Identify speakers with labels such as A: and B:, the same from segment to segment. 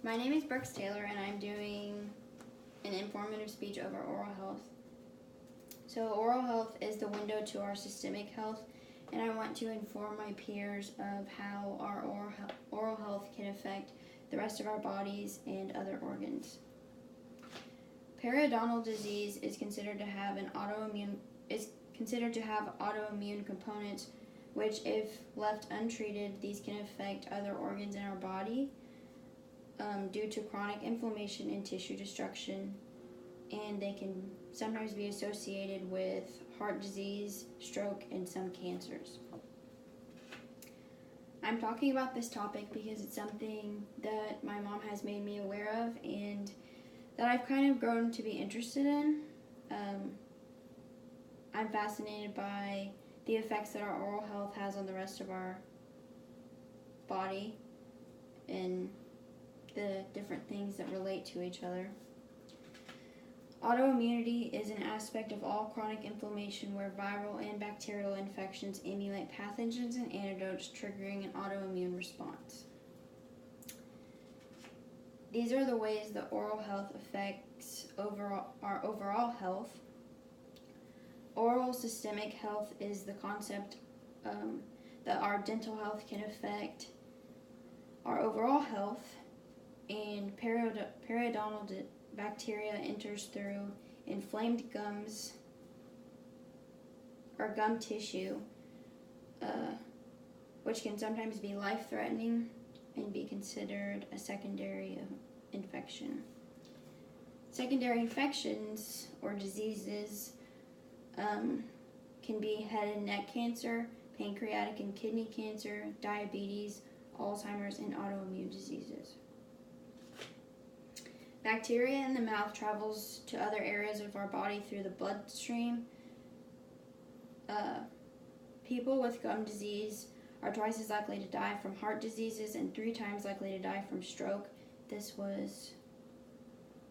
A: My name is Brooks Taylor, and I'm doing an informative speech over oral health. So oral health is the window to our systemic health, and I want to inform my peers of how our oral health can affect the rest of our bodies and other organs. Periodontal disease is considered to have autoimmune components, which, if left untreated, these can affect other organs in our body due to chronic inflammation and tissue destruction, and they can sometimes be associated with heart disease, stroke, and some cancers. I'm talking about this topic because it's something that my mom has made me aware of and that I've kind of grown to be interested in. I'm fascinated by the effects that our oral health has on the rest of our body and the different things that relate to each other. Autoimmunity is an aspect of all chronic inflammation where viral and bacterial infections emulate pathogens and antidotes, triggering an autoimmune response. These are the ways that oral health affects our overall health. Oral systemic health is the concept that our dental health can affect our overall health, and periodontal bacteria enters through inflamed gums or gum tissue, which can sometimes be life-threatening and be considered a secondary infection. Secondary infections or diseases can be head and neck cancer, pancreatic and kidney cancer, diabetes, Alzheimer's, and autoimmune diseases. Bacteria in the mouth travels to other areas of our body through the bloodstream. People with gum disease are twice as likely to die from heart diseases and 3 times likely to die from stroke. This was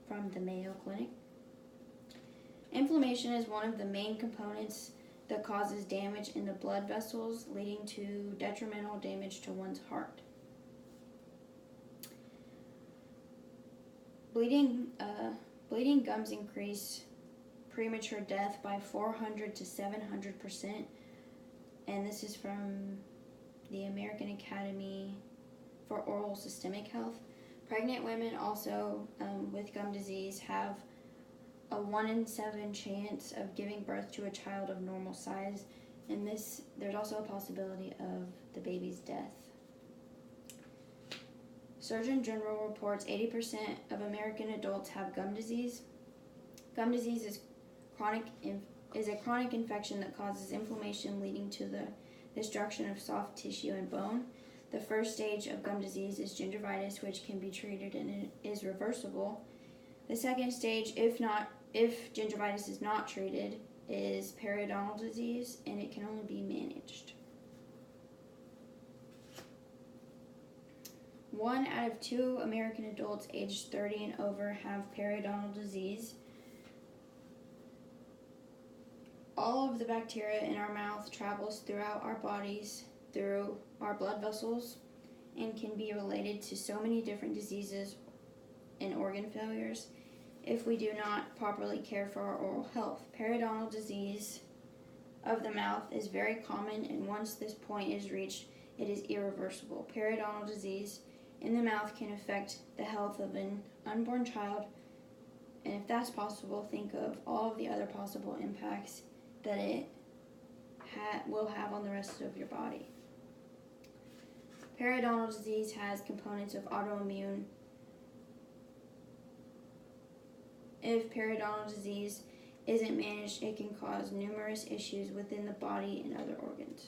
A: from the Mayo Clinic. Inflammation is one of the main components that causes damage in the blood vessels, leading to detrimental damage to one's heart. Bleeding gums increase premature death by 400 to 700%, and this is from the American Academy for Oral Systemic Health. Pregnant women also with gum disease have a 1 in 7 chance of giving birth to a child of normal size, and there's also a possibility of the baby's death. Surgeon General reports 80% of American adults have gum disease. Gum disease is a chronic infection that causes inflammation, leading to the destruction of soft tissue and bone. The first stage of gum disease is gingivitis, which can be treated and it is reversible. The second stage, if gingivitis is not treated, is periodontal disease, and it can only be managed. 1 out of 2 American adults aged 30 and over have periodontal disease. All of the bacteria in our mouth travels throughout our bodies, through our blood vessels, and can be related to so many different diseases and organ failures if we do not properly care for our oral health. Periodontal disease of the mouth is very common, and once this point is reached, it is irreversible. Periodontal disease in the mouth can affect the health of an unborn child, and if that's possible, think of all of the other possible impacts that it will have on the rest of your body. Periodontal disease has components of autoimmune. If periodontal disease isn't managed, it can cause numerous issues within the body and other organs.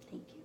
A: Thank you.